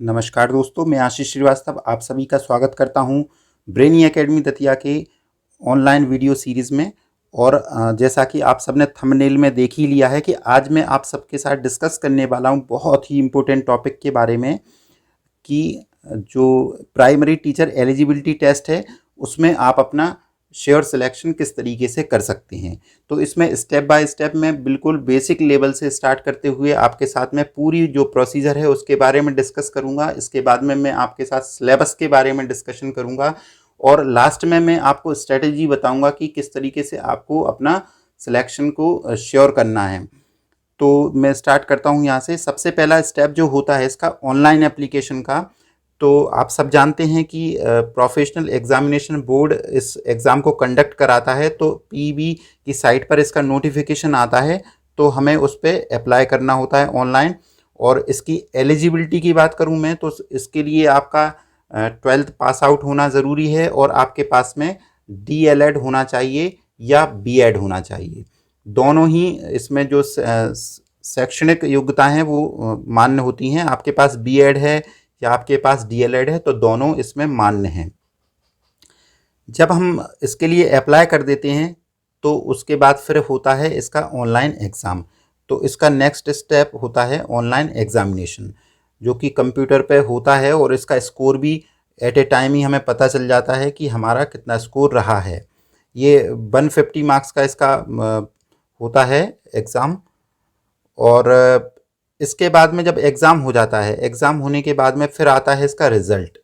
नमस्कार दोस्तों, मैं आशीष श्रीवास्तव आप सभी का स्वागत करता हूं ब्रेनी एकेडमी दतिया के ऑनलाइन वीडियो सीरीज़ में। और जैसा कि आप सबने थंबनेल में देख ही लिया है कि आज मैं आप सबके साथ डिस्कस करने वाला हूं बहुत ही इम्पोर्टेंट टॉपिक के बारे में कि जो प्राइमरी टीचर एलिजिबिलिटी टेस्ट है उसमें आप अपना श्योर सिलेक्शन किस तरीके से कर सकते हैं। तो इसमें स्टेप बाय स्टेप मैं बिल्कुल बेसिक लेवल से स्टार्ट करते हुए आपके साथ में पूरी जो प्रोसीजर है उसके बारे में डिस्कस करूंगा। इसके बाद में मैं आपके साथ सिलेबस के बारे में डिस्कशन करूंगा और लास्ट में मैं आपको स्ट्रेटेजी बताऊंगा कि किस तरीके से आपको अपना सिलेक्शन को श्योर करना है। तो मैं स्टार्ट करता हूं यहाँ से। सबसे पहला स्टेप जो होता है इसका ऑनलाइन एप्लीकेशन का। तो आप सब जानते हैं कि प्रोफेशनल एग्जामिनेशन बोर्ड इस एग्ज़ाम को कंडक्ट कराता है, तो पीईबी की साइट पर इसका नोटिफिकेशन आता है, तो हमें उस पर अप्लाई करना होता है ऑनलाइन। और इसकी एलिजिबिलिटी की बात करूं मैं तो इसके लिए आपका 12th पास आउट होना ज़रूरी है और आपके पास में डीएलएड होना चाहिए या बीएड होना चाहिए। दोनों ही इसमें जो शैक्षणिक योग्यता हैं वो मान्य होती हैं। आपके पास बीएड है या आपके पास डीएलएड है तो दोनों इसमें मान्य हैं। जब हम इसके लिए अप्लाई कर देते हैं तो उसके बाद फिर होता है इसका ऑनलाइन एग्ज़ाम। तो इसका नेक्स्ट स्टेप होता है ऑनलाइन एग्ज़ामिनेशन, जो कि कंप्यूटर पे होता है और इसका स्कोर भी एट ए टाइम ही हमें पता चल जाता है कि हमारा कितना स्कोर रहा है। ये 150 मार्क्स का इसका होता है एग्ज़ाम। और इसके बाद में जब एग्ज़ाम हो जाता है, एग्ज़ाम होने के बाद में फिर आता है इसका रिज़ल्ट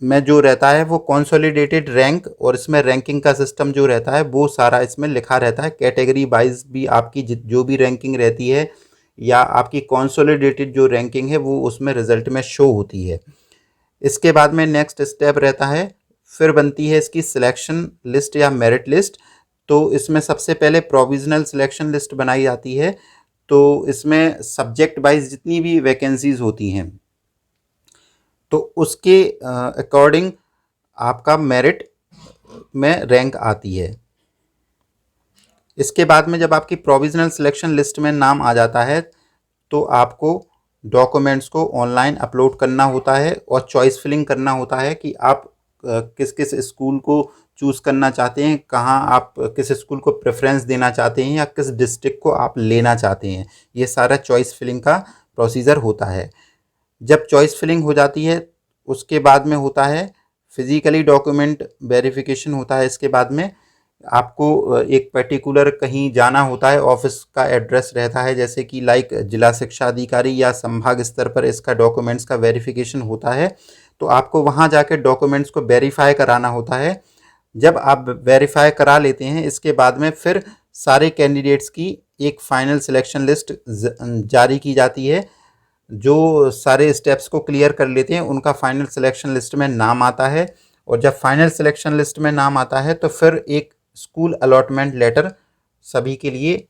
में जो रहता है वो कंसोलिडेटेड रैंक, और इसमें रैंकिंग का सिस्टम जो रहता है वो सारा इसमें लिखा रहता है। कैटेगरी वाइज भी आपकी जो भी रैंकिंग रहती है या आपकी कंसोलिडेटेड जो रैंकिंग है वो उसमें रिज़ल्ट में शो होती है। इसके बाद में नेक्स्ट स्टेप रहता है, फिर बनती है इसकी सिलेक्शन लिस्ट या मेरिट लिस्ट। तो इसमें सबसे पहले प्रोविजनल सिलेक्शन लिस्ट बनाई जाती है। तो इसमें सब्जेक्ट वाइज जितनी भी वैकेंसीज होती हैं तो उसके अकॉर्डिंग आपका मेरिट में रैंक आती है। इसके बाद में जब आपकी प्रोविजनल सिलेक्शन लिस्ट में नाम आ जाता है तो आपको डॉक्यूमेंट्स को ऑनलाइन अपलोड करना होता है और चॉइस फिलिंग करना होता है कि आप किस किस स्कूल को चूज़ करना चाहते हैं, कहाँ आप किस स्कूल को प्रेफरेंस देना चाहते हैं या किस डिस्ट्रिक्ट को आप लेना चाहते हैं। ये सारा चॉइस फिलिंग का प्रोसीजर होता है। जब चॉइस फिलिंग हो जाती है उसके बाद में होता है फिज़िकली डॉक्यूमेंट वेरिफिकेशन होता है। इसके बाद में आपको एक पर्टिकुलर कहीं जाना होता है, ऑफिस का एड्रेस रहता है, जैसे कि लाइक जिला शिक्षा अधिकारी या संभाग स्तर पर इसका डॉक्यूमेंट्स का वेरिफिकेशन होता है। तो आपको वहाँ जाकर डॉक्यूमेंट्स को वेरीफाई कराना होता है। जब आप वेरीफाई करा लेते हैं इसके बाद में फिर सारे कैंडिडेट्स की एक फ़ाइनल सिलेक्शन लिस्ट जारी की जाती है। जो सारे स्टेप्स को क्लियर कर लेते हैं उनका फाइनल सिलेक्शन लिस्ट में नाम आता है। और जब फाइनल सिलेक्शन लिस्ट में नाम आता है तो फिर एक स्कूल अलॉटमेंट लेटर सभी के लिए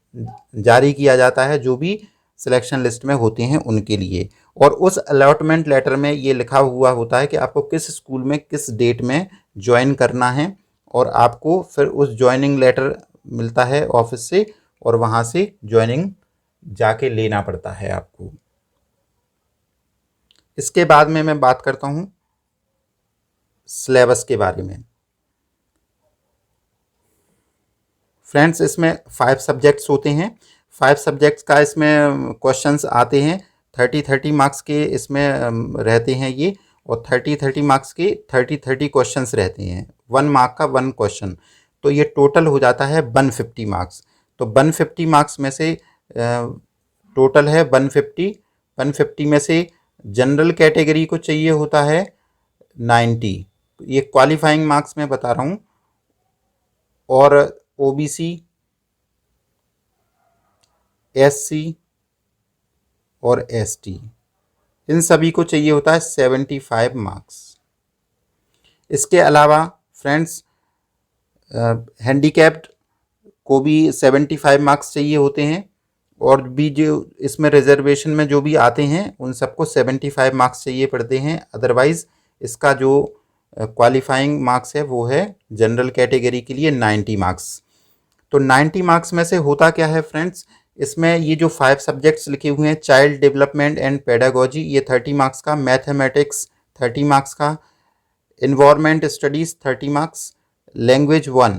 जारी किया जाता है, जो भी सिलेक्शन लिस्ट में होते हैं उनके लिए। और उस अलॉटमेंट लेटर में ये लिखा हुआ होता है कि आपको किस स्कूल में किस डेट में ज्वाइन करना है, और आपको फिर उस ज्वाइनिंग लेटर मिलता है ऑफिस से और वहाँ से ज्वाइनिंग जाके लेना पड़ता है आपको। इसके बाद में मैं बात करता हूँ सिलेबस के बारे में। फ्रेंड्स, इसमें 5 सब्जेक्ट्स होते हैं। 5 सब्जेक्ट्स का इसमें क्वेश्चंस आते हैं। 30 मार्क्स के इसमें रहते हैं ये, और 30 मार्क्स के 30 क्वेश्चंस रहते हैं। 1 मार्क का 1 क्वेश्चन, तो ये टोटल हो जाता है 150 मार्क्स। तो 150 मार्क्स में से टोटल है 150 में से जनरल कैटेगरी को चाहिए होता है 90, ये क्वालिफाइंग मार्क्स में बता रहा हूँ। और ओबीसी, एससी और एसटी, इन सभी को चाहिए होता है 75 मार्क्स। इसके अलावा फ्रेंड्स हैंडीकैप्ड को भी 75 मार्क्स चाहिए होते हैं, और भी जो इसमें रिजर्वेशन में जो भी आते हैं उन सबको 75 मार्क्स चाहिए पड़ते हैं। अदरवाइज़ इसका जो क्वालिफाइंग मार्क्स है वो है जनरल कैटेगरी के लिए 90 मार्क्स। तो 90 मार्क्स में से होता क्या है फ्रेंड्स, इसमें ये जो 5 सब्जेक्ट्स लिखे हुए हैं, चाइल्ड डेवलपमेंट एंड पेडागोजी ये 30 मार्क्स का, मैथमेटिक्स 30 मार्क्स का, environment studies 30 marks, language 1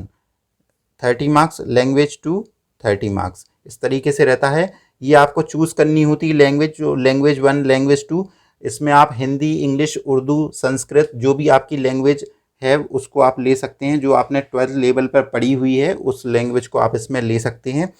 30 marks, language 2 30 marks, इस तरीके से रहता है। ये आपको चूज़ करनी होती है लैंग्वेज, जो लैंग्वेज 1 लैंग्वेज 2, इसमें आप हिंदी, इंग्लिश, उर्दू, संस्कृत जो भी आपकी लैंग्वेज है उसको आप ले सकते हैं, जो आपने 12th लेवल पर पढ़ी हुई है उस लैंग्वेज को आप इसमें ले सकते हैं।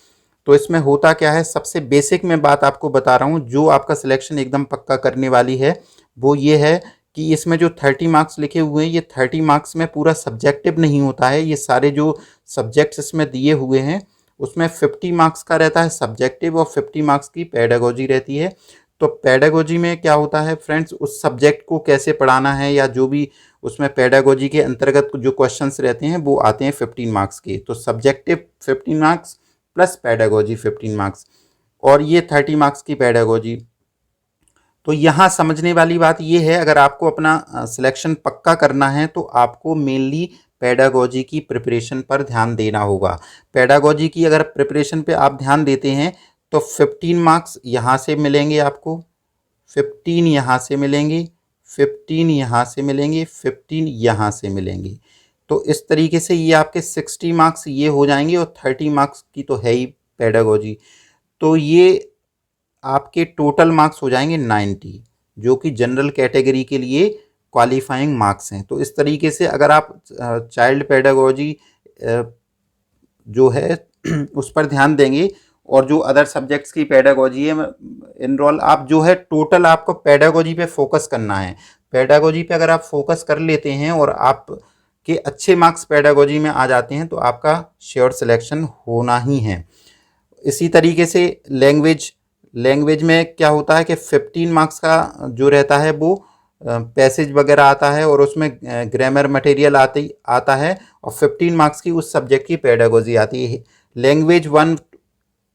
तो इसमें होता क्या है, सबसे बेसिक में बात आपको बता रहा हूँ, जो आपका सिलेक्शन एकदम पक्का करने वाली है वो ये है कि इसमें जो 30 मार्क्स लिखे हुए हैं, ये 30 मार्क्स में पूरा सब्जेक्टिव नहीं होता है। ये सारे जो सब्जेक्ट्स इसमें दिए हुए हैं उसमें 50 मार्क्स का रहता है सब्जेक्टिव और 50 मार्क्स की पेडागोजी रहती है। तो पेडागोजी में क्या होता है फ्रेंड्स, उस सब्जेक्ट को कैसे पढ़ाना है या जो भी उसमें पेडागोजी के अंतर्गत जो क्वेश्चंस रहते हैं वो आते हैं 15 मार्क्स के। तो subjective 15 marks plus pedagogy 15 marks और ये 30 मार्क्स की पेडागोजी। तो यहाँ समझने वाली बात ये है, अगर आपको अपना सिलेक्शन पक्का करना है तो आपको मेनली पेडागोजी की प्रिपरेशन पर ध्यान देना होगा। पेडागोजी की अगर प्रिपरेशन पे आप ध्यान देते हैं तो 15 मार्क्स यहाँ से मिलेंगे आपको, 15 यहाँ से मिलेंगे, 15 यहाँ से मिलेंगे, 15 यहाँ से मिलेंगे। तो इस तरीके से ये आपके 60 मार्क्स ये हो जाएंगे और 30 मार्क्स की तो है ही पेडागोजी। तो ये आपके टोटल मार्क्स हो जाएंगे 90, जो कि जनरल कैटेगरी के लिए क्वालिफाइंग मार्क्स हैं। तो इस तरीके से अगर आप चाइल्ड पेडागोजी जो है उस पर ध्यान देंगे और जो अदर सब्जेक्ट्स की पेडागोजी है इनरोल, आप जो है टोटल आपको पेडागोजी पे फोकस करना है। पेडागोजी पे अगर आप फोकस कर लेते हैं और आप के अच्छे मार्क्स पेडागोजी में आ जाते हैं तो आपका श्योर सिलेक्शन होना ही है। इसी तरीके से लैंग्वेज में क्या होता है कि 15 मार्क्स का जो रहता है वो पैसेज वगैरह आता है और उसमें ग्रामर मटेरियल आता है और 15 मार्क्स की उस सब्जेक्ट की पेडागोजी आती है। लैंग्वेज 1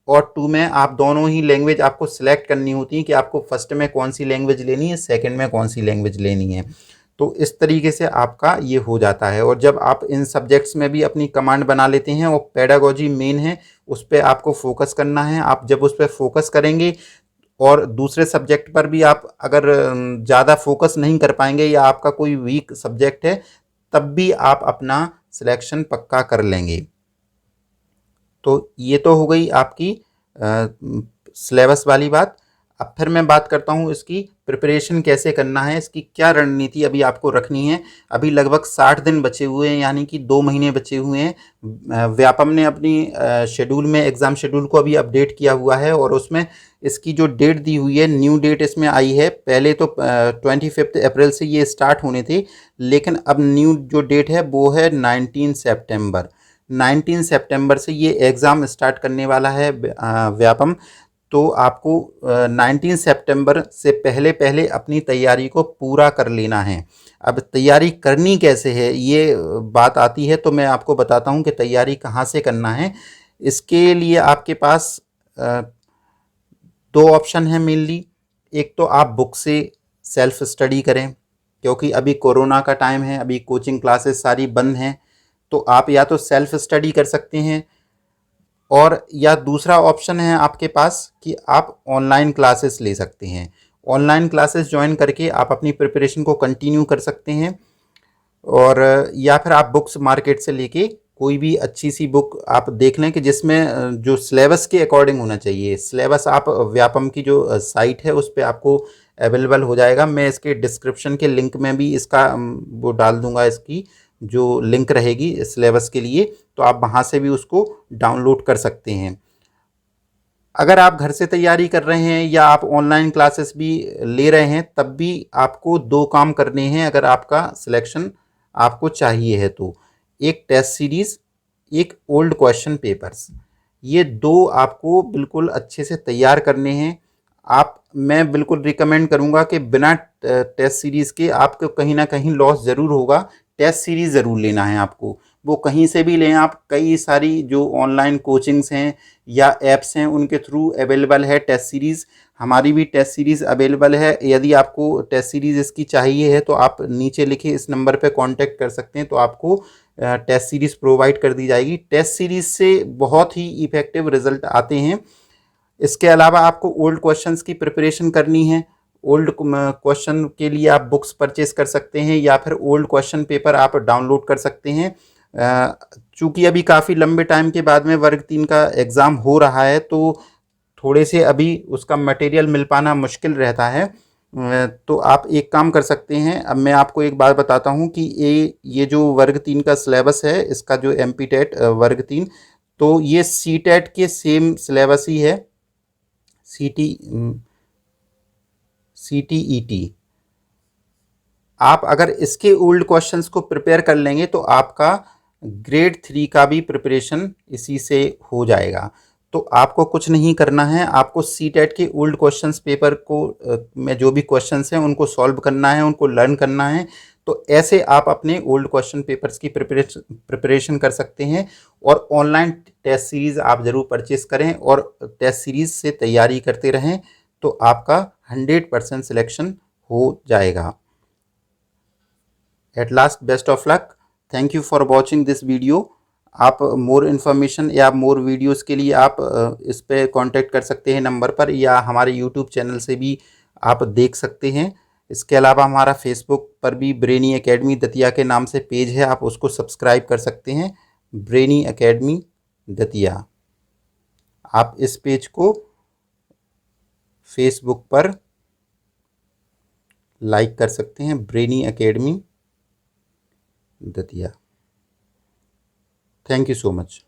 और 2 में आप दोनों ही लैंग्वेज आपको सिलेक्ट करनी होती है कि आपको फर्स्ट में कौन सी लैंग्वेज लेनी है, सेकंड में कौन सी लैंग्वेज लेनी है। तो इस तरीके से आपका ये हो जाता है। और जब आप इन सब्जेक्ट्स में भी अपनी कमांड बना लेते हैं और पेडागोजी मेन है उस पर आपको फोकस करना है। आप जब उस पर फोकस करेंगे और दूसरे सब्जेक्ट पर भी आप अगर ज़्यादा फोकस नहीं कर पाएंगे या आपका कोई वीक सब्जेक्ट है तब भी आप अपना सिलेक्शन पक्का कर लेंगे। तो ये तो हो गई आपकी सिलेबस वाली बात। अब फिर मैं बात करता हूँ इसकी प्रिपरेशन कैसे करना है, इसकी क्या रणनीति अभी आपको रखनी है। अभी लगभग 60 दिन बचे हुए हैं, यानी कि 2 महीने बचे हुए हैं। व्यापम ने अपनी शेड्यूल में एग्ज़ाम शेड्यूल को अभी अपडेट किया हुआ है और उसमें इसकी जो डेट दी हुई है, न्यू डेट इसमें आई है। पहले तो 25 अप्रैल से ये स्टार्ट होने थे, लेकिन अब न्यू जो डेट है वो है 19 सितंबर। 19 सितंबर से ये एग्ज़ाम स्टार्ट करने वाला है व्यापम। तो आपको 19 सितंबर से पहले पहले अपनी तैयारी को पूरा कर लेना है। अब तैयारी करनी कैसे है ये बात आती है, तो मैं आपको बताता हूँ कि तैयारी कहाँ से करना है। इसके लिए आपके पास 2 ऑप्शन हैं मेनली। एक तो आप बुक से सेल्फ स्टडी करें, क्योंकि अभी कोरोना का टाइम है, अभी कोचिंग क्लासेस सारी बंद हैं। तो आप या तो सेल्फ स्टडी कर सकते हैं और या दूसरा ऑप्शन है आपके पास कि आप ऑनलाइन क्लासेस ले सकते हैं। ऑनलाइन क्लासेस ज्वाइन करके आप अपनी प्रिपरेशन को कंटिन्यू कर सकते हैं। और या फिर आप बुक्स मार्केट से लेके कोई भी अच्छी सी बुक आप देख लें कि जिसमें जो सिलेबस के अकॉर्डिंग होना चाहिए। सिलेबस आप व्यापम की जो साइट है उस पर आपको अवेलेबल हो जाएगा। मैं इसके डिस्क्रिप्शन के लिंक में भी इसका वो डाल दूंगा, इसकी जो लिंक रहेगी सिलेबस के लिए, तो आप वहाँ से भी उसको डाउनलोड कर सकते हैं। अगर आप घर से तैयारी कर रहे हैं या आप ऑनलाइन क्लासेस भी ले रहे हैं तब भी आपको 2 काम करने हैं अगर आपका सिलेक्शन आपको चाहिए है तो। एक टेस्ट सीरीज़, एक ओल्ड क्वेश्चन पेपर्स, ये 2 आपको बिल्कुल अच्छे से तैयार करने हैं। मैं बिल्कुल रिकमेंड करूंगा कि बिना टेस्ट सीरीज़ के आपको कहीं ना कहीं लॉस ज़रूर होगा। टेस्ट सीरीज़ ज़रूर लेना है आपको, वो कहीं से भी लें आप। कई सारी जो ऑनलाइन कोचिंग्स हैं या ऐप्स हैं उनके थ्रू अवेलेबल है टेस्ट सीरीज़। हमारी भी टेस्ट सीरीज़ अवेलेबल है। यदि आपको टेस्ट सीरीज़ इसकी चाहिए है तो आप नीचे लिखे इस नंबर पे कांटेक्ट कर सकते हैं, तो आपको टेस्ट सीरीज़ प्रोवाइड कर दी जाएगी। टेस्ट सीरीज़ से बहुत ही इफ़ेक्टिव रिज़ल्ट आते हैं। इसके अलावा आपको ओल्ड क्वेश्चंस की प्रिपरेशन करनी है। ओल्ड क्वेश्चन के लिए आप बुक्स परचेज कर सकते हैं या फिर ओल्ड क्वेश्चन पेपर आप डाउनलोड कर सकते हैं। चूँकि अभी काफ़ी लंबे टाइम के बाद में वर्ग 3 का एग्ज़ाम हो रहा है, तो थोड़े से अभी उसका मटेरियल मिल पाना मुश्किल रहता है। तो आप एक काम कर सकते हैं। अब मैं आपको एक बात बताता हूँ कि ये जो वर्ग 3 का सिलेबस है, इसका जो एमपी टेट वर्ग 3, तो ये सी टेट के सेम सिलेबस ही है। CTET। आप अगर इसके ओल्ड क्वेश्चंस को प्रिपेयर कर लेंगे तो आपका ग्रेड 3 का भी प्रिपरेशन इसी से हो जाएगा। तो आपको कुछ नहीं करना है, आपको सी टेट के ओल्ड क्वेश्चंस पेपर को में जो भी क्वेश्चंस हैं उनको सॉल्व करना है, उनको लर्न करना है। तो ऐसे आप अपने ओल्ड क्वेश्चन पेपर्स की प्रिपरेशन कर सकते हैं। और ऑनलाइन टेस्ट सीरीज़ आप ज़रूर परचेस करें और टेस्ट सीरीज़ से तैयारी करते रहें, तो आपका 100% सिलेक्शन हो जाएगा। At last, best of luck. Thank you for watching this video. आप मोर इन्फॉर्मेशन या मोर वीडियोस के लिए आप इस पे कांटेक्ट कर सकते हैं नंबर पर, या हमारे यूट्यूब चैनल से भी आप देख सकते हैं। इसके अलावा हमारा फेसबुक पर भी ब्रेनी एकेडमी दतिया के नाम से पेज है, आप उसको सब्सक्राइब कर सकते हैं, ब्रेनी एकेडमी दतिया। आप इस पेज को फेसबुक पर लाइक कर सकते हैं, brainy academy Datia. Thank you so much.